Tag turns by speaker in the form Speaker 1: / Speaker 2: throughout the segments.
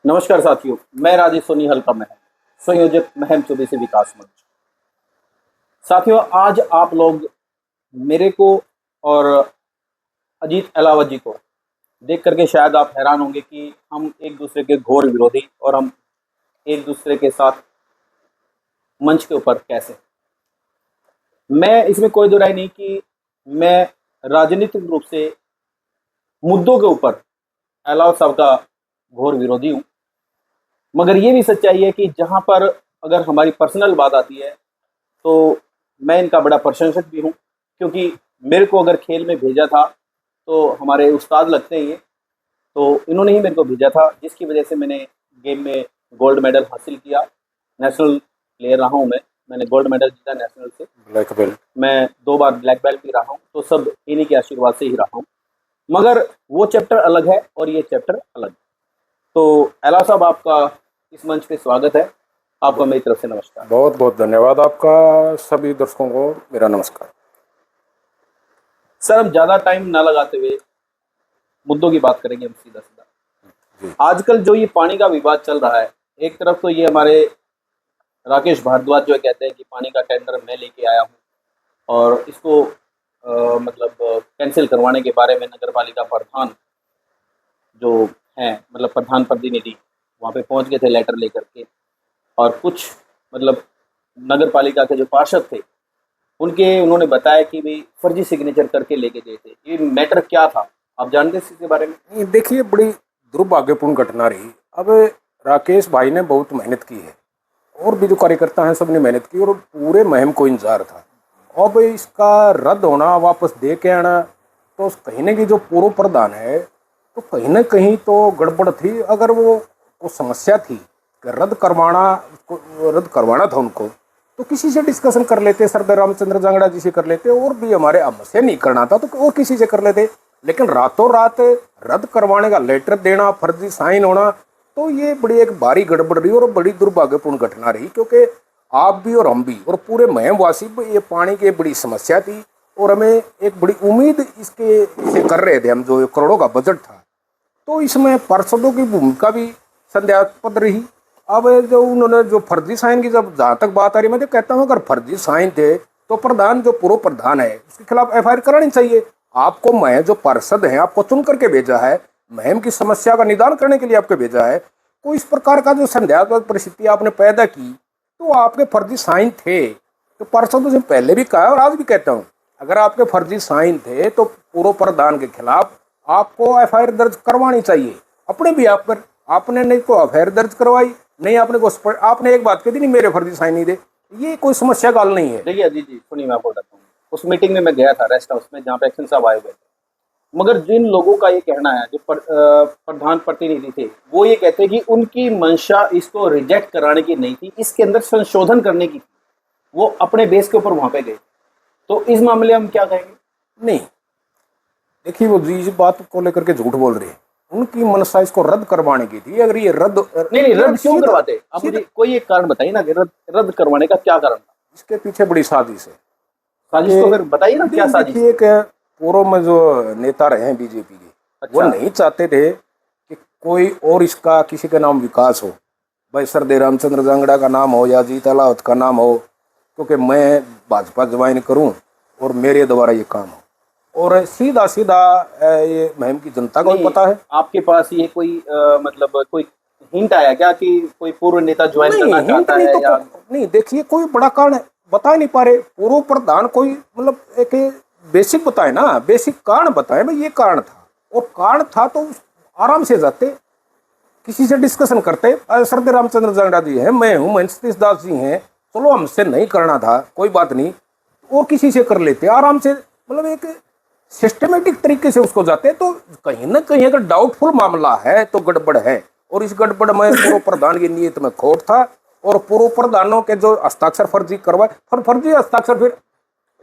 Speaker 1: नमस्कार साथियों, मैं राजेश सोनी हल्का महम, संयोजक महम चौबीसी विकास मंच। साथियों, आज आप लोग मेरे को और अजीत अलावत जी को देख करके शायद आप हैरान होंगे कि हम एक दूसरे के घोर विरोधी और हम एक दूसरे के साथ मंच के ऊपर कैसे। मैं इसमें कोई दो राय नहीं कि मैं राजनीतिक रूप से मुद्दों के ऊपर अलावत साहब का घोर विरोधी हूँ, मगर ये भी सच्चाई है कि जहाँ पर अगर हमारी पर्सनल बात आती है तो मैं इनका बड़ा प्रशंसक भी हूँ, क्योंकि मेरे को अगर खेल में भेजा था तो हमारे उस्ताद लगते ही हैं, तो इन्होंने ही मेरे को भेजा था, जिसकी वजह से मैंने गेम में गोल्ड मेडल हासिल किया। नेशनल प्लेयर रहा हूँ मैंने गोल्ड मेडल जीता नेशनल से।
Speaker 2: ब्लैक बेल्ट
Speaker 1: मैं 2 बार ब्लैक बेल्ट भी रहा हूँ, तो सब इन्हीं के आशीर्वाद से ही रहा हूँ। मगर वो चैप्टर अलग है और ये चैप्टर अलग। तो अला साहब, आपका इस मंच पे स्वागत है। आपको मेरी तरफ से नमस्कार।
Speaker 2: बहुत बहुत धन्यवाद आपका। सभी दर्शकों को मेरा नमस्कार।
Speaker 1: सर, हम ज़्यादा टाइम ना लगाते हुए मुद्दों की बात करेंगे हम सीधा सीधा। आजकल जो ये पानी का विवाद चल रहा है, एक तरफ तो ये हमारे राकेश भारद्वाज जो कहते हैं कि पानी का टेंडर मैं लेके आया हूँ और इसको मतलब कैंसिल करवाने के बारे में नगर पालिका प्रधान जो हैं, मतलब प्रधान प्रतिनिधि वहाँ पे पहुँच गए थे लेटर लेकर के, और कुछ मतलब नगर पालिका के जो पार्षद थे उन्होंने बताया कि भाई फर्जी सिग्नेचर करके लेके गए थे। ये मैटर क्या था, आप जानते हैं इसके बारे में?
Speaker 2: नहीं, देखिए, बड़ी दुर्भाग्यपूर्ण घटना रही। अब राकेश भाई ने बहुत मेहनत की है और भी जो कार्यकर्ता हैं सबने मेहनत की और पूरे मुहिम को इंतजार था। अब इसका रद्द होना, वापस दे के आना, तो कहीं ना कहीं जो पूर्व प्रधान है तो कहीं ना कहीं तो गड़बड़ थी। अगर वो समस्या थी कि रद्द करवाना था उनको, तो किसी से डिस्कशन कर लेते, सरदार रामचंद्र जांगड़ा जी से कर लेते, और भी हमारे हमसे नहीं करना था तो और किसी से कर लेते। लेकिन रातों रात रद्द करवाने का लेटर देना, फर्जी साइन होना, तो ये बड़ी एक भारी गड़बड़ रही और बड़ी दुर्भाग्यपूर्ण घटना रही। क्योंकि आप भी और हम भी और पूरे महमवासी भी ये पानी की एक बड़ी समस्या थी और हमें एक बड़ी उम्मीद इसे कर रहे थे हम, जो करोड़ों का बजट था। तो इसमें पार्षदों की भूमिका भी संदेहास्पद रही। अब जो उन्होंने जो फर्जी साइन की, जब जहाँ तक बात आ रही, मैं तो कहता हूँ अगर फर्जी साइन थे तो प्रधान, जो पूर्व प्रधान है, उसके खिलाफ एफआईआर करानी चाहिए। आपको, मैं जो पार्षद हैं, आपको चुन करके भेजा है, महम की समस्या का निदान करने के लिए आपको भेजा है। कोई इस प्रकार का जो संदेहास्पद परिस्थिति आपने पैदा की, तो आपके फर्जी साइन थे। तो पार्षदों से पहले भी कहा और आज भी कहता हूँ, अगर आपके फर्जी साइन थे तो पूर्व प्रधान के खिलाफ आपको एफआईआर दर्ज करवानी चाहिए। अपने भी आप पर आपने नहीं को एफआईआर दर्ज करवाई, नहीं आपने एक बात कही थी, नहीं मेरे फर्जी साइन नहीं दे। ये कोई समस्या का हल नहीं है।
Speaker 1: देखिए अजीत जी, सुनिए, मैं आपको बताता हूँ। उस मीटिंग में मैं गया था, रेस्ट हाउस में, जहाँ पे एक्शन साहब आए हुए थे। मगर जिन लोगों का ये कहना है, जो प्रधान प्रतिनिधि थे, वो ये कहते हैं कि उनकी मंशा इसको रिजेक्ट कराने की नहीं थी, इसके अंदर संशोधन करने की थी। वो अपने बेस के ऊपर वहाँ पे गए। तो इस मामले हम क्या कहेंगे?
Speaker 2: नहीं, देखिए, वो इस बात को लेकर के झूठ बोल रहे हैं। उनकी मनसा इसको रद्द करवाने की थी। अगर ये रद्द
Speaker 1: नहीं, रद्द क्यों करवाते? आप मुझे कोई एक कारण बताइए ना कि रद्द करवाने का क्या कारण था?
Speaker 2: इसके पीछे बड़ी साजिश है।
Speaker 1: साजिश को फिर बताइए ना, क्या साजिश?
Speaker 2: देखिए, एक पूर्व में जो नेता रहे हैं बीजेपी के, वो नहीं चाहते थे कि कोई और इसका किसी का नाम विकास हो, भाई सरदार रामचंद्र जांगड़ा का नाम हो या अजीत अलावत का नाम हो, क्योंकि मैं भाजपा ज्वाइन करूं और मेरे द्वारा ये काम हो। और सीधा सीधा ये महम की जनता को भी पता है।
Speaker 1: आपके पास ये कोई मतलब कोई हिंट आया क्या कि कोई पूर्व नेता ज्वाइन करना चाहता है?
Speaker 2: तो नहीं, देखिए, कोई बड़ा कारण बता नहीं पा रहे। पूर्व प्रधान कोई मतलब एक बेसिक बताए ना, बेसिक कारण बताए, भाई ये कारण था, और कारण था तो आराम से जाते, किसी से डिस्कशन करते। सरदार रामचंद्र जांगड़ा जी हैं, मैं हूँ, महेंद्र सतीश दास जी हैं, चलो हमसे नहीं करना था, कोई बात नहीं, और किसी से कर लेते आराम से। मतलब एक सिस्टमेटिक तरीके से उसको जाते। तो कहीं ना कहीं अगर डाउटफुल मामला है तो गड़बड़ है, और इस गड़बड़ में पूर्व प्रधान की नीयत में खोट था, और पूर्व प्रधानों के जो हस्ताक्षर फर्जी करवाए, फर्जी हस्ताक्षर फिर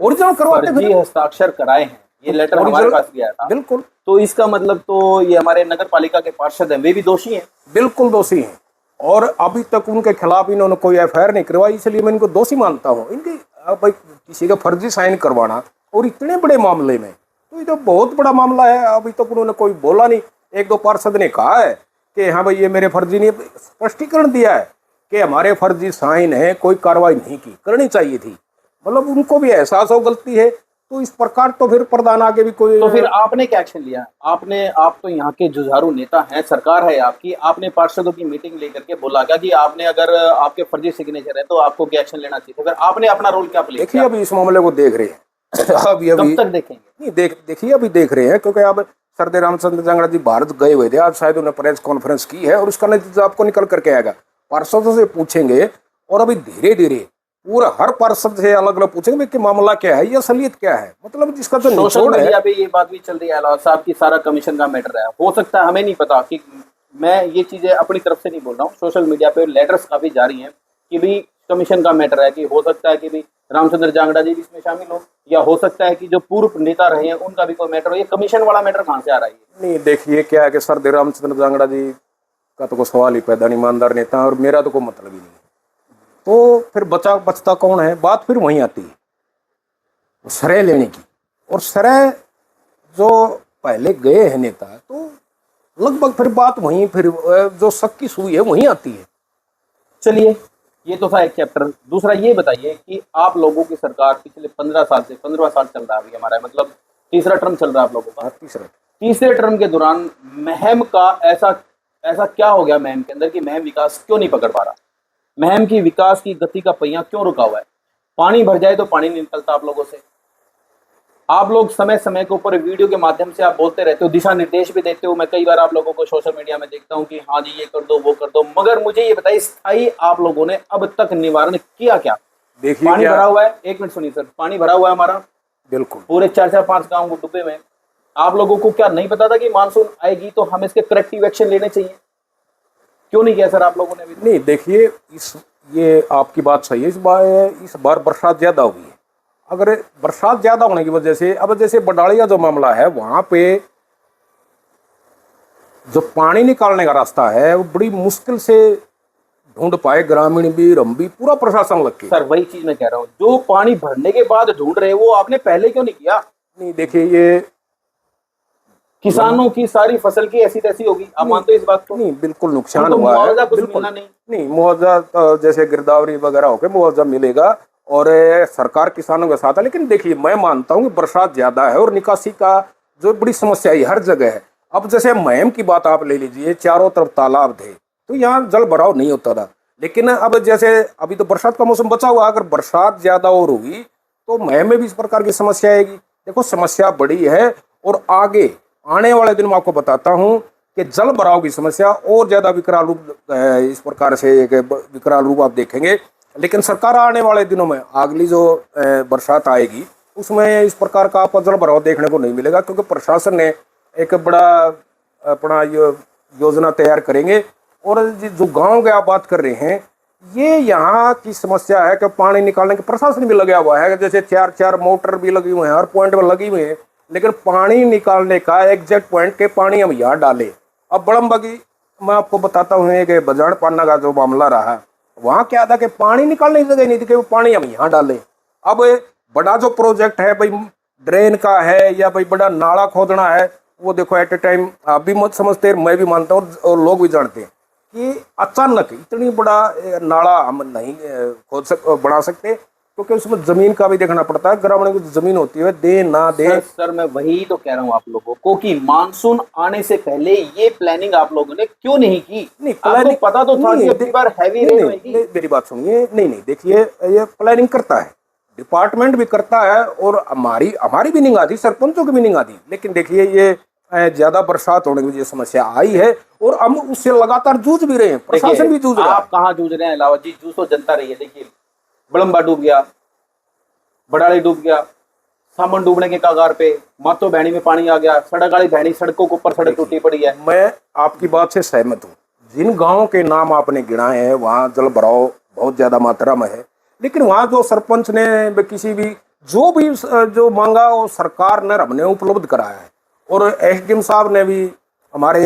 Speaker 2: ओरिजिनल करवाते,
Speaker 1: फर्जी हस्ताक्षर कराए हैं। ये लेटर हमारे पास भी आया था।
Speaker 2: बिल्कुल।
Speaker 1: तो इसका मतलब तो ये हमारे नगर पालिका के पार्षद हैं, वे भी दोषी हैं?
Speaker 2: बिल्कुल दोषी हैं, और अभी तक उनके खिलाफ इन्होंने कोई एफआईआर नहीं करवाई, इसलिए मैं इनको दोषी मानता हूँ। इनकी भाई किसी का फर्जी साइन करवाना, और इतने बड़े मामले में, तो ये तो बहुत बड़ा मामला है। अभी तक उन्होंने कोई बोला नहीं। एक दो पार्षद ने कहा है कि हाँ भाई ये मेरे फर्जी नहीं, स्पष्टीकरण दिया है कि हमारे फर्जी साइन है, कोई कार्रवाई नहीं की, करनी चाहिए थी। मतलब उनको भी एहसास हो गलती है, तो इस प्रकार तो फिर प्रधान आगे भी कोई,
Speaker 1: तो फिर आपने क्या एक्शन लिया? आप तो यहाँ के जुझारू नेता हैं, सरकार है आपकी, आपने पार्षदों की मीटिंग लेकर के बोला क्या कि आपने अगर आपके फर्जी सिग्नेचर है तो आपको क्या एक्शन लेना चाहिए? फिर आपने अपना रोल क्या प्ले
Speaker 2: देखिए
Speaker 1: किया?
Speaker 2: अभी इस मामले को देख रहे हैं अभी
Speaker 1: कब
Speaker 2: अभी
Speaker 1: तक देखेंगे?
Speaker 2: नहीं देखिए अभी देख रहे हैं, क्योंकि अब सरदे रामचंद्र जांगड़ा जी भारत गए हुए थे, आज शायद उन्होंने प्रेस कॉन्फ्रेंस की है और उसका नतीजा आपको निकल करके आएगा। पार्षदों से पूछेंगे और अभी धीरे धीरे पूरा हर पार्षद से अलग अलग पूछेंगे कि मामला क्या है, ये असलियत क्या है, मतलब जिसका जो
Speaker 1: सोशल
Speaker 2: निचोड़ है।
Speaker 1: मीडिया पे ये बात भी चल रही है अलावा साहब की सारा कमीशन का मैटर है। हो सकता है, हमें नहीं पता कि मैं ये चीजें अपनी तरफ से नहीं बोल रहा हूँ, सोशल मीडिया पे लेटर्स काफी जारी हैं कि भी कमीशन का मैटर है, कि हो सकता है कि भी रामचंद्र जांगड़ा जी भी इसमें शामिल हो, या हो सकता है कि जो पूर्व नेता रहे हैं उनका भी कोई मैटर हो। ये कमीशन वाला मैटर कहाँ से आ रहा है?
Speaker 2: नहीं देखिए क्या है कि सरदे रामचंद्र जांगड़ा जी का तो कोई सवाल ही पैदा नहीं, ईमानदार नेता, और मेरा तो कोई मतलब ही नहीं। तो फिर बचता कौन है? बात फिर वहीं आती है श्रेय लेने की, और श्रेय जो पहले गए हैं नेता, तो लगभग फिर बात वहीं, फिर जो शक की सुई है वहीं आती है।
Speaker 1: चलिए, ये तो था एक चैप्टर। दूसरा ये बताइए कि आप लोगों की सरकार पिछले 15 साल से, 15वां साल चल रहा है अभी हमारा, मतलब तीसरा टर्म चल रहा है आप लोगों का। तीसरे टर्म के दौरान महम का ऐसा क्या हो गया महम के अंदर कि महम विकास क्यों नहीं पकड़ पा रहा? महम की विकास की गति का पहिया क्यों रुका हुआ है? पानी भर जाए तो पानी नहीं निकलता आप लोगों से। आप लोग समय समय के ऊपर वीडियो के माध्यम से आप बोलते रहते हो, दिशा निर्देश भी देते हो। मैं कई बार आप लोगों को सोशल मीडिया में देखता हूं कि हाँ जी ये कर दो वो कर दो, मगर मुझे ये बताइए स्थायी आप लोगों ने अब तक निवारण किया क्या?
Speaker 2: देखिए
Speaker 1: पानी भरा हुआ है, एक मिनट सुनिए सर, पानी भरा हुआ है हमारा,
Speaker 2: बिल्कुल
Speaker 1: पूरे 4-5 गाँव को डूबे में। आप लोगों को क्या नहीं पता था कि मानसून आएगी तो हम इसके करेक्टिव एक्शन लेने चाहिए? क्यों नहीं किया सर आप लोगों ने अभी?
Speaker 2: नहीं देखिए ये आपकी बात सही है, इस बार बरसात ज्यादा हुई है। अगर बरसात ज्यादा होने की वजह से, अब जैसे बडालिया जो मामला है, वहां पे जो पानी निकालने का रास्ता है वो बड़ी मुश्किल से ढूंढ पाए, ग्रामीण भी, हम भी, पूरा प्रशासन लग के।
Speaker 1: सर वही चीज मैं कह रहा हूँ, जो पानी भरने के बाद ढूंढ रहे वो आपने पहले क्यों नहीं किया?
Speaker 2: नहीं देखिए ये
Speaker 1: किसानों की सारी फसल की ऐसी तैसी होगी, आप मानते हो इस बात को?
Speaker 2: नहीं बिल्कुल नुकसान
Speaker 1: तो
Speaker 2: हुआ है,
Speaker 1: मुआवजा कुछ
Speaker 2: बिल्कुल
Speaker 1: मिला नहीं।
Speaker 2: नहीं मुआवजा तो जैसे गिरदावरी वगैरह होकर मुआवजा मिलेगा और सरकार किसानों के साथ है। लेकिन देखिए मैं मानता हूँ कि बरसात ज्यादा है और निकासी का जो बड़ी समस्या है हर जगह है। अब जैसे महम की बात आप ले लीजिए, चारों तरफ तालाब थे तो यहाँ जल भराव नहीं होता था। लेकिन अब जैसे अभी तो बरसात का मौसम बचा हुआ, अगर बरसात ज्यादा और होगी तो महम में भी इस प्रकार की समस्या आएगी। देखो समस्या बड़ी है और आगे आने वाले दिन मैं आपको बताता हूँ कि जल भराव की समस्या और ज्यादा विकराल रूप, इस प्रकार से एक विकराल रूप आप देखेंगे। लेकिन सरकार आने वाले दिनों में अगली जो बरसात आएगी उसमें इस प्रकार का आपको जल भराव देखने को नहीं मिलेगा, क्योंकि प्रशासन ने एक बड़ा अपना योजना तैयार करेंगे। और जो गांव के आप बात कर रहे हैं, ये यहाँ की समस्या है कि पानी निकालने के प्रशासन भी लगा हुआ है, जैसे 4 मोटर भी लगी हुए हैं, हर पॉइंट में लगी हुई है, लेकिन पानी निकालने का एग्जैक्ट पॉइंट के पानी हम यहाँ डालें। अब बड़म्बा की मैं आपको बताता हूँ कि बजाड़ पाना का जो मामला रहा, वहाँ क्या था कि पानी निकालने की जगह नहीं थी कि वो पानी हम यहाँ डालें। अब बड़ा जो प्रोजेक्ट है भाई ड्रेन का है या भाई बड़ा नाला खोदना है, वो देखो एट ए टाइम आप भी मत समझते, मैं भी मानता हूँ और लोग भी जानते हैं कि अचानक इतनी बड़ा नाला हम नहीं बना सकते, क्योंकि उसमें जमीन का भी देखना पड़ता है। ग्रामीण की जमीन होती है, दे ना दे।
Speaker 1: सर मैं वही तो कह रहा हूँ आप लोगों को कि मानसून आने से पहले ये प्लानिंग आप लोगों ने क्यों नहीं की?
Speaker 2: नहीं
Speaker 1: प्लानिंग पता तो था कि अगली बार हैवी रेन होगी।
Speaker 2: मेरी बात सुनिए, नहीं देखिए ये प्लानिंग करता है, डिपार्टमेंट भी करता है और हमारी भी नहीं आती, सरपंचों की भी नहीं आती। लेकिन देखिए ये ज्यादा बरसात होने की वजह से समस्या आई है और हम उससे लगातार जूझ भी रहे हैं, प्रशासन भी जूझ रहा है।
Speaker 1: आप कहाँ जूझ रहे हैं अलावा जी, जूझ तो जनता रही है। देखिए बड़म्बा डूब गया, बड़ाली डूब गया, सामन डूबने के कगार पे, मातो भैणी में पानी आ गया, सड़क वाली भैणी सड़कों के ऊपर सड़क टूटी पड़ी है।
Speaker 2: मैं आपकी बात से सहमत हूँ, जिन गाँव के नाम आपने गिनाए हैं वहाँ जल भराव बहुत ज्यादा मात्रा में है। लेकिन वहाँ जो सरपंच ने किसी भी जो मांगा वो सरकार ने हमने उपलब्ध कराया है। और एसडीएम साहब ने भी, हमारे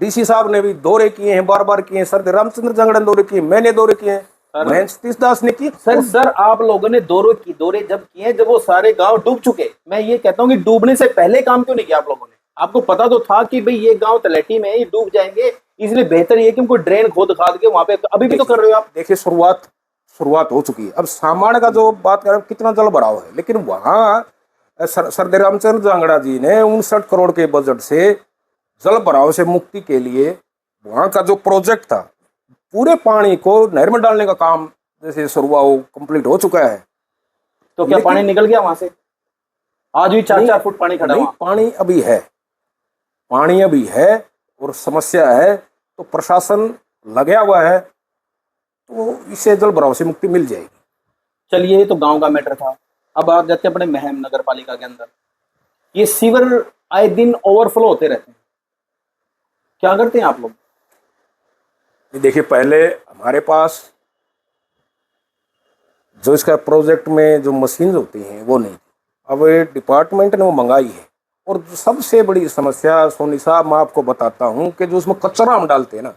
Speaker 2: डीसी साहब ने भी दौरे किए हैं, बार किए हैं। सर रामचंद्र जांगड़ा ने दौरे किए, मैंने दौरे किए हैं, महेंद्र सतीश दास ने की।
Speaker 1: सर आप लोगों ने दौरे जब किए जब वो सारे गांव डूब चुके। मैं ये कहता हूँ कि डूबने से पहले काम क्यों नहीं किया आप लोगों ने? आपको पता तो था कि भाई ये गांव तलहटी में ही डूब जाएंगे, इसलिए बेहतर ये कि उनको ड्रेन खोद खाद के वहां पे, अभी भी तो कर रहे हो आप।
Speaker 2: देखिए शुरुआत हो चुकी है। अब सामान्य का जो बात कर रहे हैं, कितना जल भराव है, लेकिन वहाँ सरदार रामचंद्र जांगड़ा जी ने 59 करोड़ के बजट से जल भराव से मुक्ति के लिए वहाँ का जो प्रोजेक्ट था, पूरे पानी को नहर में डालने का काम जैसे शुरू हुआ, वो कंप्लीट हो चुका है।
Speaker 1: तो क्या पानी निकल गया वहां से? आज भी 4-4 फुट पानी खड़ा है वहां।
Speaker 2: पानी अभी है और समस्या है, तो प्रशासन लगा हुआ है, तो इससे जल भराव से मुक्ति मिल जाएगी।
Speaker 1: चलिए, ये तो गांव का मैटर था। अब आ जाते हैं अपने महम नगर पालिका के अंदर। ये सीवर आए दिन ओवरफ्लो होते रहते हैं, क्या करते हैं आप लोग?
Speaker 2: देखिए, पहले हमारे पास जो इसका प्रोजेक्ट में जो मशीन होती हैं वो नहीं थी, अब डिपार्टमेंट ने वो मंगाई है। और सबसे बड़ी समस्या सोनी साहब, मैं आपको बताता हूँ कि जो उसमें कचरा हम डालते हैं ना,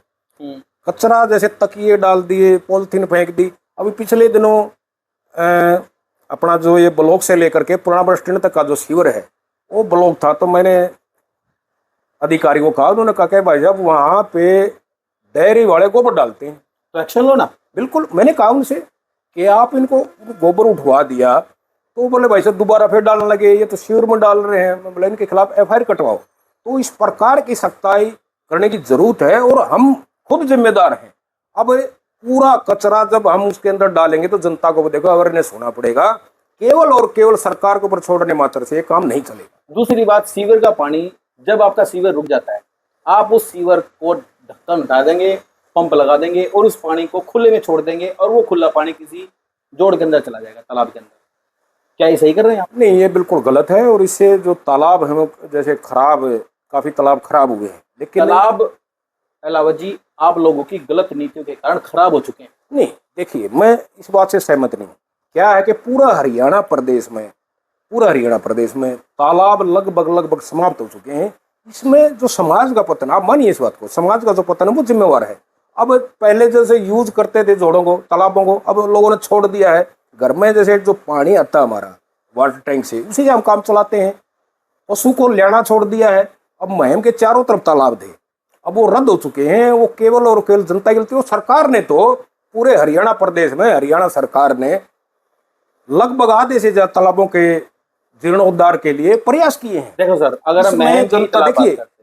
Speaker 2: कचरा जैसे तकिए डाल दिए, पॉलिथीन फेंक दी। अभी पिछले दिनों अपना जो ये ब्लॉक से लेकर के पुराना बस स्टैंड तक का जो सीवर है वो ब्लॉक था, तो मैंने अधिकारी को कहा, उन्होंने कहा कि भाई साहब वहाँ पे डेयरी वाले गोबर डालते हैं,
Speaker 1: तो एक्शन लो ना।
Speaker 2: बिल्कुल, मैंने कहा उनसे कि आप इनको गोबर उठवा दिया, तो बोले भाई साहब दोबारा फिर डालने लगे, ये तो सीवर में डाल रहे हैं। मैं बोला इनके खिलाफ FIR कटवाओ। तो इस प्रकार की सख्ताई करने की जरूरत है, और हम खुद जिम्मेदार हैं। अब पूरा कचरा जब हम उसके अंदर डालेंगे तो जनता को देखो अवेयरनेस होना पड़ेगा। केवल और केवल सरकार के ऊपर छोड़ने मात्र से ये काम नहीं चलेगा।
Speaker 1: दूसरी बात, सीवर का पानी, जब आपका सीवर रुक जाता है, आप उस सीवर को ढक्कन उठा देंगे, पंप लगा देंगे और उस पानी को खुले में छोड़ देंगे, और वो खुला पानी किसी जोड़ के अंदर चला जाएगा, तालाब के अंदर। क्या ये सही कर रहे हैं आप?
Speaker 2: नहीं, ये बिल्कुल गलत है, और इससे जो तालाब है जैसे खराब, काफी तालाब खराब हुए हैं। लेकिन
Speaker 1: तालाब अलावा जी, आप लोगों की गलत नीतियों के कारण खराब हो चुके हैं।
Speaker 2: नहीं, देखिए मैं इस बात से सहमत नहीं। क्या है कि पूरा हरियाणा प्रदेश में तालाब लगभग समाप्त हो चुके हैं। इसमें जो समाज का पतन, आप मानिए इस बात को, समाज का जो पतन है वो जिम्मेवार है। अब पहले जैसे यूज करते थे जोड़ों को, तालाबों को, अब लोगों ने छोड़ दिया है। घर में जैसे जो पानी आता है हमारा वाटर टैंक से, उसी से हम काम चलाते हैं। पशु को लेना छोड़ दिया है। अब महम के चारों तरफ तालाब थे, अब वो रद्द हो चुके हैं। वो केवल और केवल जनता की गलती है। सरकार ने तो पूरे हरियाणा प्रदेश में, हरियाणा सरकार ने लगभग आधे से ज्यादा तालाबों के जीर्णोद्धार के लिए प्रयास किए हैं।
Speaker 1: देखो सर, अगर मैं
Speaker 2: जनता,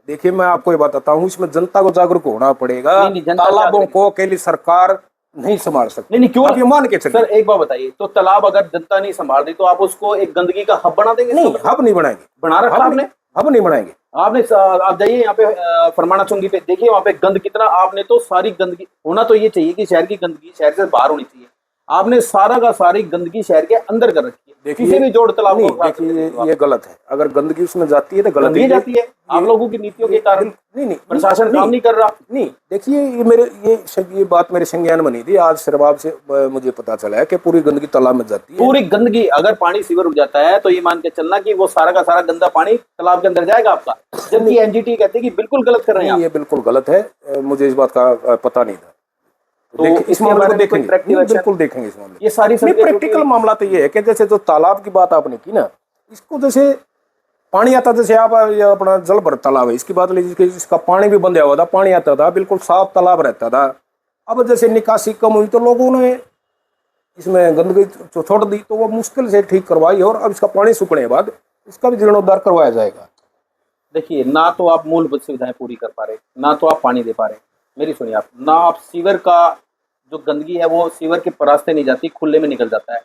Speaker 2: देखिए मैं आपको ये बताता हूँ, इसमें जनता को जागरूक होना पड़ेगा। तालाबों को अकेली सरकार नहीं संभाल सकती।
Speaker 1: नहीं, क्यों?
Speaker 2: आप ये मान के चलिए।
Speaker 1: सर एक बात बताइए, तो तालाब अगर जनता नहीं संभाल रही तो आप उसको एक गंदगी का हब बना देंगे?
Speaker 2: नहीं, हब नहीं बनाएंगे।
Speaker 1: बना रखा आपने?
Speaker 2: हब नहीं बनाएंगे।
Speaker 1: आपने, आप जाइए यहाँ पे फरमाना चौंगी पे, देखिए वहाँ पे गंद कितना। आपने तो सारी गंदगी, होना तो ये चाहिए कि शहर की गंदगी शहर से बाहर होनी चाहिए। आपने सारा का सारी गंदगी शहर के अंदर कर रखी है। किसी भी जोड़ तालाब को,
Speaker 2: देखिए ये गलत है। अगर गंदगी उसमें जाती है तो गलत ही
Speaker 1: जाती है। आप लोगों की नीतियों के कारण
Speaker 2: नहीं,
Speaker 1: प्रशासन काम नहीं कर रहा।
Speaker 2: नहीं, देखिए ये बात मेरे संज्ञान में नहीं थी। आज शराब से मुझे पता चला है कि पूरी गंदगी तालाब में जाती है।
Speaker 1: पूरी गंदगी, अगर पानी सीवर रुक जाता है तो ये मान के चलना कि वो सारा का सारा गंदा पानी तालाब के अंदर जाएगा आपका। जबकि NGT कहते हैं कि बिल्कुल गलत कर रहे हैं।
Speaker 2: ये बिल्कुल गलत है, मुझे इस बात का पता नहीं था।
Speaker 1: तो
Speaker 2: इस मामले को देखेंगे, बिल्कुल देखेंगे इस मामले।
Speaker 1: ये सारी
Speaker 2: प्रैक्टिकल मामला तो ये है कि जैसे जो तालाब की बात आपने की ना, इसको जैसे पानी आता, जैसे आप अपना जल भर तालाब है, इसकी बात लीजिए, इसका पानी भी बंद हुआ था, पानी आता था, बिल्कुल साफ तालाब रहता था। अब जैसे निकासी कम हुई तो लोगों ने इसमें गंदगी छोड़ दी, तो वो मुश्किल से ठीक करवाई, और अब इसका पानी सूखने के बाद इसका भी जीर्णोद्धार करवाया जाएगा।
Speaker 1: देखिए, ना तो आप मूलभूत सुविधाएं पूरी कर पा रहे, ना तो आप पानी दे पा रहे। मेरी सुनिए आप, ना आप सीवर का जो गंदगी है वो सीवर के रास्ते नहीं जाती, खुले में निकल जाता है।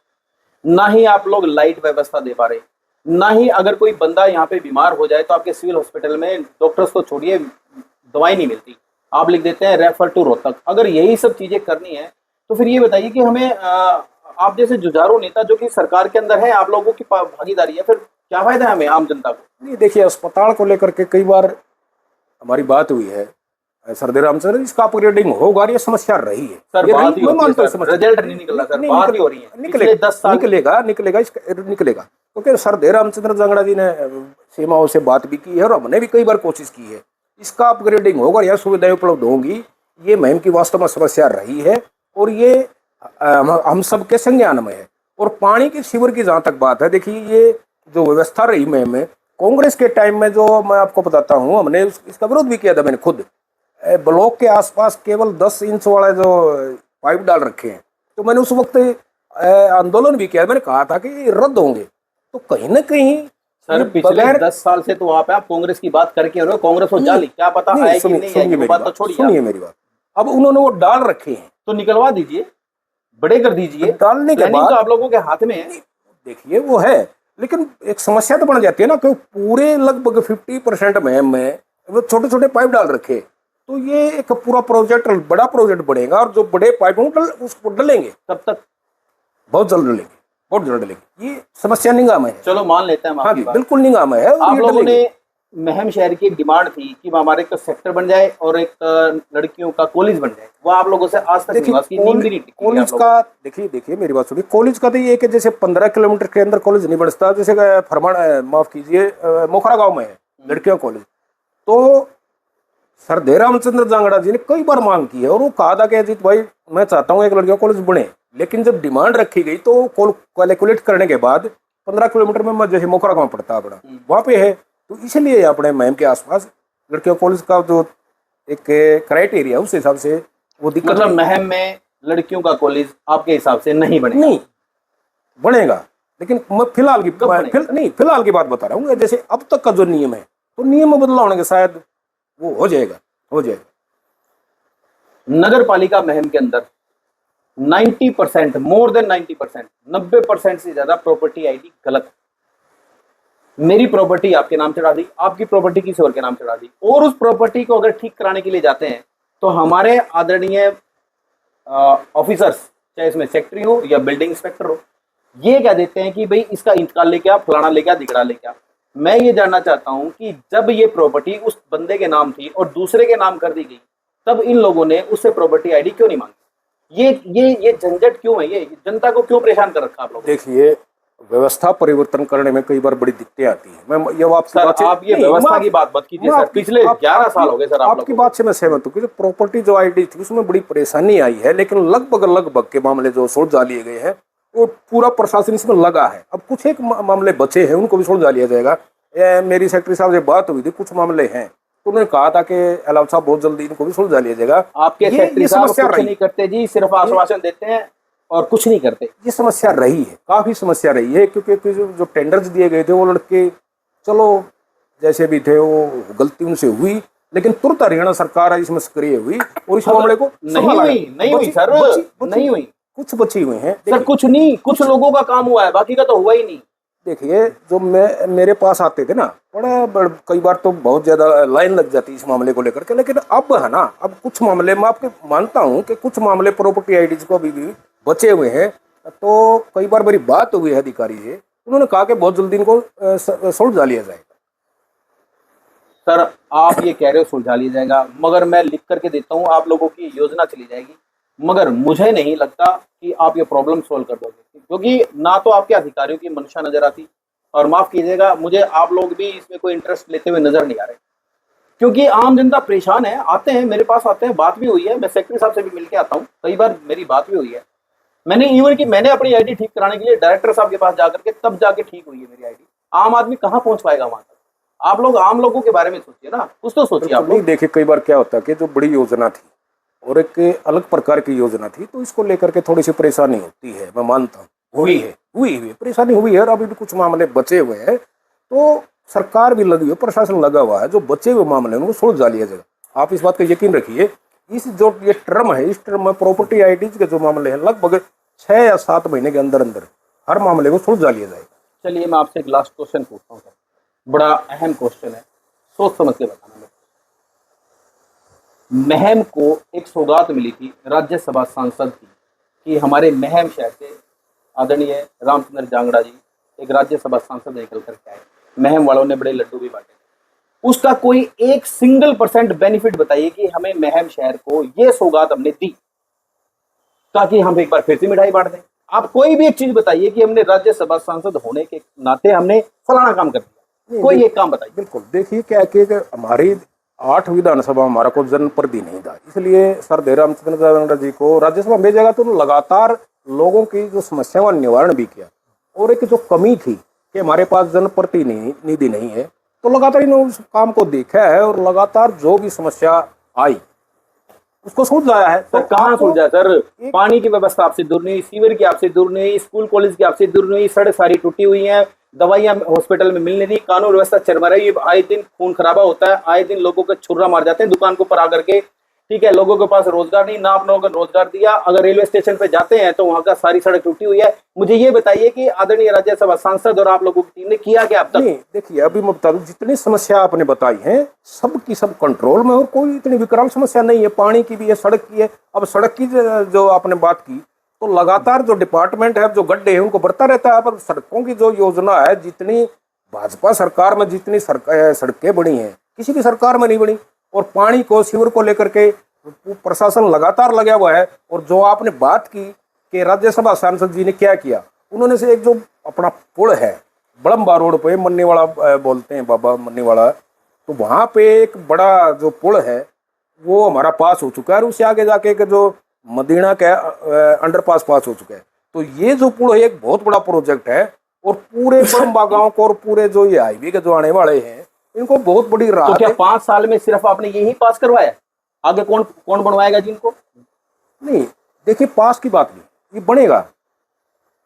Speaker 1: ना ही आप लोग लाइट व्यवस्था दे पा रहे, ना ही अगर कोई बंदा यहाँ पे बीमार हो जाए तो आपके सिविल हॉस्पिटल में डॉक्टर्स को छोड़िए, दवाई नहीं मिलती, आप लिख देते हैं रेफर टू रोहतक। अगर यही सब चीजें करनी है तो फिर ये बताइए कि हमें आप जैसे जुझारू नेता जो कि सरकार के अंदर है, आप लोगों की भागीदारी है, फिर क्या फायदा है हमें आम जनता को? नहीं,
Speaker 2: देखिए अस्पताल को लेकर के कई बार हमारी बात हुई है सरदार रामचंद्र, इसका अपग्रेडिंग होगा, ये समस्या रही है।
Speaker 1: सर बात ही होती है सर, रिजल्ट नहीं निकल रहा सर, बात ही हो रही है।
Speaker 2: निकलेगा 10 साल निकलेगा क्योंकि सरदार रामचंद्र जांगड़ा जी ने सीमाओं से बात भी की है, और हमने भी कई बार कोशिश की है। इसका अपग्रेडिंग होगा, यह सुविधाएं उपलब्ध होंगी। ये महम की वास्तव में समस्या रही है, और ये हम सबके संज्ञान में है। और पानी की सीवर की जहाँ तक बात है, देखिए ये जो व्यवस्था रही महम में, कांग्रेस के टाइम में, जो मैं आपको बताता हूँ, हमने इसका विरोध भी किया था मैंने खुद। ब्लॉक के आसपास केवल 10 इंच वाला जो पाइप डाल रखे हैं। तो मैंने उस वक्त आंदोलन भी किया, मैंने कहा था कि ये रद्द होंगे। तो कहीं ना कहीं
Speaker 1: सर पिछले 10 साल से तो वहां पे आप कांग्रेस की बात करके हो रहे हो, कांग्रेस को जाली क्या पता आएगी
Speaker 2: सुनिए
Speaker 1: नहीं आएगी, वो बात तो छोड़िए।
Speaker 2: सुनिए मेरी बात। अब उन्होंने वो डाल रखे हैं
Speaker 1: तो निकलवा दीजिए, बड़े कर दीजिए।
Speaker 2: डालने के
Speaker 1: प्लानिंग
Speaker 2: बाद
Speaker 1: तो आप लोगों के हाथ में है।
Speaker 2: देखिए वो है, लेकिन एक समस्या तो बन जाती है ना कि पूरे लगभग 50% में वो छोटे छोटे पाइप डाल रखे। तो ये एक पूरा प्रोजेक्ट, बड़ा प्रोजेक्ट बनेगा और जो बड़े पाइप उसको डलेंगे,
Speaker 1: तब तक
Speaker 2: बहुत जल्द डलेंगे, बहुत जल्द डलेंगे। ये समस्या निगाह में है।
Speaker 1: चलो मान लेते हैं हम
Speaker 2: हाँ
Speaker 1: आपकी
Speaker 2: जी,
Speaker 1: बात।
Speaker 2: बिल्कुल निगाह में है। और
Speaker 1: आप
Speaker 2: ये
Speaker 1: लोगों
Speaker 2: डलेंगे।
Speaker 1: ने महम शहर की एक डिमांड थी कि हमारे एक सेक्टर बन जाए और एक लड़कियों का कॉलेज बन जाए, वो आप लोगों से आज तक नहीं हुआ, उसकी नींद भी नहीं टिकी
Speaker 2: कॉलेज
Speaker 1: आप लोगों
Speaker 2: का देखिए मेरी बात सुनिए। कॉलेज का तो ये है कि जैसे 15 किलोमीटर के अंदर कॉलेज नहीं बढ़ता, जैसे माफ कीजिए मोखरा गांव में है लड़कियों कॉलेज। तो सर दे रामचंद्र जांगड़ा जी ने कई बार मांग की है और वो कहा था कि अजीत भाई मैं चाहता हूँ एक लड़कियों कॉलेज बने। लेकिन जब डिमांड रखी गई तो कैलकुलेट करने के बाद 15 किलोमीटर में जैसे मोखरा गांव पड़ता है अपना, वहाँ पे है। तो इसलिए अपने महम के आसपास लड़कियों कॉलेज का जो एक क्राइटेरिया उस हिसाब से वो दिक्कत
Speaker 1: मतलब
Speaker 2: नहीं।
Speaker 1: महम में लड़कियों का कॉलेज आपके हिसाब से नहीं बनेगा?
Speaker 2: नहीं बनेगा, लेकिन मैं फिलहाल
Speaker 1: बनेगा?
Speaker 2: फिलहाल की बात बता रहा हूँ। जैसे अब तक का जो नियम है, तो नियम में बदलाव होने के शायद वो हो जाएगा।
Speaker 1: नगर पालिका महम के अंदर 90%, मोर देन 90%, 90% से ज्यादा प्रॉपर्टी आईडी गलत है। मेरी प्रॉपर्टी आपके नाम चढ़ा दी, आपकी प्रॉपर्टी किसी और के नाम चढ़ा दी, और उस प्रॉपर्टी को अगर ठीक कराने के लिए जाते हैं तो हमारे आदरणीय ऑफिसर्स, चाहे इसमें सेक्रेटरी हो या बिल्डिंग इंस्पेक्टर हो, ये क्या देते हैं कि भाई इसका इंतकाल लेके आ, फलाना लेके आ, दिगड़ा लेके आ। मैं ये जानना चाहता हूं कि जब ये प्रॉपर्टी उस बंदे के नाम थी और दूसरे के नाम कर दी गई, तब इन लोगों ने उससे प्रॉपर्टी आईडी क्यों नहीं मांगी? ये झंझट क्यों है? ये जनता को क्यों परेशान कर रखा आप लोगों ने?
Speaker 2: देखिए व्यवस्था परिवर्तन करने में कई बार बड़ी दिक्कतें आती है। मैं ये आपकी
Speaker 1: सर
Speaker 2: बात से
Speaker 1: आप ये व्यवस्था की बात मत कीजिए सर, पिछले 11 साल हो गए सर
Speaker 2: आपकी बात से मैं सहमत हूँ कि प्रॉपर्टी जो आईडी थी उसमें बड़ी परेशानी आई है। लेकिन लगभग के मामले जो सुलझा लिए गए हैं, वो पूरा प्रशासन इसमें लगा है। अब कुछ एक मामले बचे हैं, उनको भी सुलझा लिया जाएगा। मेरी सेक्रेटरी साहब से बात हुई थी, कुछ मामले हैं तो उन्होंने कहा था कि अलाव साहब बहुत जल्दी इनको भी सुलझा लिया जाएगा।
Speaker 1: आपके सेक्रेटरी साहब कुछ नहीं करते जी, सिर्फ आश्वासन देते हैं और कुछ नहीं करते।
Speaker 2: ये समस्या रही है, काफी समस्या रही है, क्योंकि जो टेंडर्स दिए गए थे वो लड़के चलो जैसे भी थे वो गलती उनसे हुई, लेकिन तुरंत हरियाणा सरकार इसमें सक्रिय हुई और इस मामले को
Speaker 1: नहीं हुई सर, नहीं हुई।
Speaker 2: कुछ बची हुई हैं
Speaker 1: सर, कुछ नहीं, कुछ लोगों का काम हुआ है, बाकी का तो हुआ ही नहीं।
Speaker 2: देखिए जो मेरे पास आते थे ना, कई बार तो बहुत ज्यादा लाइन लग जाती इस मामले को लेकर के। लेकिन अब है ना, अब कुछ मामले मैं आपके मानता हूँ कि कुछ मामले प्रॉपर्टी आईडीज को अभी भी बचे हुए हैं। तो कई बार मेरी बात हुई है अधिकारी से, उन्होंने कहा कि बहुत जल्दी इनको सुलझा लिया जाएगा।
Speaker 1: सर आप ये कह रहे हो सुलझा लिया जाएगा, मगर मैं लिख करके देता हूँ, आप लोगों की योजना चली जाएगी, मगर मुझे नहीं लगता कि आप ये प्रॉब्लम सोल्व कर दोगे, क्योंकि ना तो आपके अधिकारियों की मंशा नजर आती, और माफ कीजिएगा मुझे आप लोग भी इसमें कोई इंटरेस्ट लेते हुए नजर नहीं आ रहे, क्योंकि आम जनता परेशान है। आते हैं मेरे पास, आते हैं, बात भी हुई है, मैं सेक्रेटरी साहब से भी मिलकर आता हूँ, कई बार मेरी बात भी हुई है। मैंने अपनी आईडी ठीक कराने के लिए डायरेक्टर साहब के पास जाकर के तब जाके ठीक हुई है मेरी आईडी। आम आदमी कहाँ पहुंच पाएगा वहां तक? आप लोग आम लोगों के बारे में सोचिए ना, कुछ तो सोचिए आप लोग।
Speaker 2: देखिए कई बार क्या होता है कि जो बड़ी योजना थी और एक अलग प्रकार की योजना थी, तो इसको लेकर के थोड़ी सी परेशानी होती है, मैं मानता हूँ, हुई परेशानी हुई है। और अभी भी कुछ मामले बचे हुए हैं, तो सरकार भी लगी हुई, प्रशासन लगा हुआ है, जो बचे हुए मामले उनको सुलझा लिया जाएगा। आप इस बात का यकीन रखिए। इस जो ये टर्म है, इस टर्म में प्रॉपर्टी आईडीज के जो मामले हैं, लगभग 6 या 7 महीने के अंदर अंदर हर मामले को सुलझा लिया जाएगा।
Speaker 1: चलिए मैं आपसे एक लास्ट क्वेश्चन पूछता हूँ सर, बड़ा अहम क्वेश्चन है, सोच समझ के बताना। महम को एक सौगात मिली थी राज्यसभा सांसद की कि हमारे महम शहर से आदरणीय रामचंद्र जांगड़ा जी एक राज्यसभा सांसद निकल करके आए, महम वालों ने बड़े लड्डू भी बांटे। उसका कोई एक सिंगल % बेनिफिट बताइए कि हमें महम शहर को ये सौगात हमने दी ताकि हम एक बार फिर से मिठाई बांट दें। आप कोई भी एक चीज बताइए कि हमने राज्यसभा सांसद होने के नाते हमने फलाना काम कर दिया, कोई एक काम बताइए।
Speaker 2: बिल्कुल, देखिए क्या कि हमारी 8 विधानसभा हमारा कोई जनप्रति नहीं था, इसलिए सर दे रामचंद्र जांगड़ा जी को राज्यसभा भेजेगा। तो लगातार लोगों की जो समस्याओं का निवारण भी किया, और एक जो कमी थी कि हमारे पास जनप्रतिनिधि नहीं है, तो लगातार इन्होंने उस काम को देखा है और लगातार जो भी समस्या आई उसको सुलझाया है।
Speaker 1: सर कहाँ सुलझा सर? पानी की व्यवस्था आपसे दूर नहीं, सीवर की आपसे दूर नहीं, स्कूल कॉलेज की आपसे दूर नहीं, सड़क सारी टूटी हुई है, दवाइयां हॉस्पिटल में मिल नहीं रही, कानून व्यवस्था चरमरा रही है, आए दिन खून खराबा होता है, आए दिन लोगों का छुरा मार जाते हैं दुकान के ऊपर आकर के। ठीक है, लोगों के पास रोजगार नहीं, ना आपने लोगों को रोजगार दिया। अगर रेलवे स्टेशन पे जाते हैं तो वहां का सारी सड़क टूटी हुई है। मुझे ये बताइए कि आदरणीय राज्यसभा सांसद और आप लोगों की टीम ने किया क्या अब तक?
Speaker 2: नहीं, देखिए अभी मैं बता दूं, जितनी समस्या आपने बताई है सब की सब कंट्रोल में, और कोई इतनी विकराल समस्या नहीं है। पानी की भी है, सड़क की है। अब सड़क की जो आपने बात की, तो लगातार जो डिपार्टमेंट है, जो गड्ढे हैं उनको भरता रहता है। पर सड़कों की जो योजना है, जितनी भाजपा सरकार में जितनी सड़कें बनी हैं, किसी भी सरकार में नहीं बनी। और पानी को, सीवर को लेकर के प्रशासन लगातार लगा हुआ है। और जो आपने बात की कि राज्यसभा सांसद जी ने क्या किया, उन्होंने से एक जो अपना पुल है बड़म्बा रोड पे, मन्नीवाड़ा बोलते हैं, बाबा मन्नीवाड़ा, तो वहाँ पे एक बड़ा जो पुल है वो हमारा पास हो चुका है। और उससे आगे जाके एक जो मदीना का अंडरपास पास हो चुका है। तो ये जो पुल है एक बहुत बड़ा प्रोजेक्ट है, और पूरे बड़म्बा गांव को और पूरे जो ये हाईवे के जो आने वाले हैं इनको बहुत बड़ी
Speaker 1: तो
Speaker 2: राहत
Speaker 1: क्या
Speaker 2: है।
Speaker 1: 5 साल में सिर्फ आपने यही पास करवाया? आगे कौन कौन बनवाएगा जिनको?
Speaker 2: नहीं, देखिए पास की बात नहीं, ये बनेगा।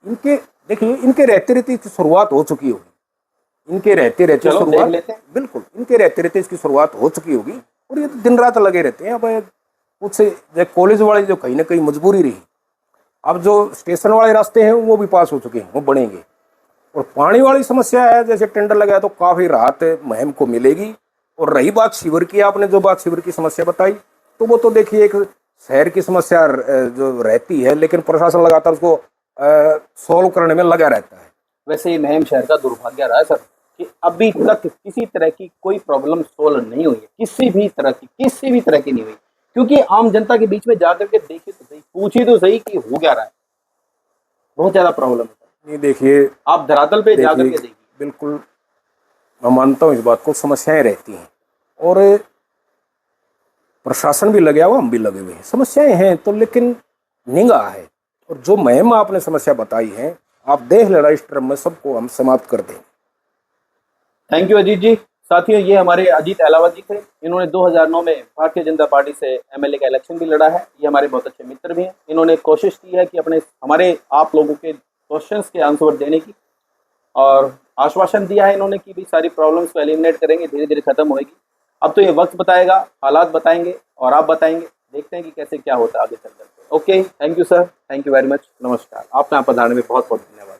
Speaker 2: इनके देखिए, इनके रहते रहते इसकी शुरुआत हो चुकी होगी। इनके रहते रहते
Speaker 1: चलो देख
Speaker 2: शुरुआत,
Speaker 1: लेते हैं।
Speaker 2: बिल्कुल इनके रहते रहते इसकी शुरुआत हो चुकी होगी। और ये तो दिन रात लगे रहते हैं। अब कुछ कॉलेज वाले जो कहीं ना कहीं मजबूरी रही, अब जो स्टेशन वाले रास्ते हैं वो भी पास हो चुके हैं, वो बनेंगे। और पानी वाली समस्या है, जैसे टेंडर लगाया तो काफी राहत मुहिम को मिलेगी। और रही बात शिविर की, आपने जो बात शिविर की समस्या बताई, तो वो तो देखिए एक शहर की समस्या जो रहती है, लेकिन प्रशासन लगातार उसको सॉल्व करने में लगा रहता है।
Speaker 1: वैसे ये महम शहर का दुर्भाग्य रहा है सर कि अभी तक किसी तरह की कोई प्रॉब्लम सोल्व नहीं हुई है, किसी भी तरह की नहीं हुई। क्योंकि आम जनता के बीच में जाकर के देखिए तो सही, पूछिए तो सही कि हो क्या रहा है। बहुत ज्यादा प्रॉब्लम है।
Speaker 2: नहीं, देखिए
Speaker 1: आप धरातल पे जाकर के देखिए।
Speaker 2: बिल्कुल मैं मानता हूँ इस बात को, समस्याएं रहती हैं और प्रशासन भी लगे हुआ, हम भी लगे हुए हैं। समस्याएं हैं तो, लेकिन निगाह है। और जो मुहिम आपने समस्या बताई है, आप देख लेना इस टर्म में सबको हम समाप्त कर दें।
Speaker 1: थैंक यू अजीत जी। साथियों, ये हमारे अजीत अहलावत जी थे। इन्होंने 2009 में भारतीय जनता पार्टी से एमएलए का इलेक्शन भी लड़ा है। ये हमारे बहुत अच्छे मित्र भी हैं। इन्होंने कोशिश की है कि हमारे आप लोगों के क्वेश्चंस के आंसर देने की, और आश्वासन दिया है इन्होंने कि भी सारी प्रॉब्लम्स को एलिमिनेट करेंगे, धीरे धीरे खत्म होएगी। अब तो ये वक्त बताएगा, हालात बताएंगे और आप बताएंगे। देखते हैं कि कैसे क्या होता है आगे चल करके। Okay, thank you sir, thank you very much, नमस्कार। आपने आप पधारने में बहुत बहुत धन्यवाद।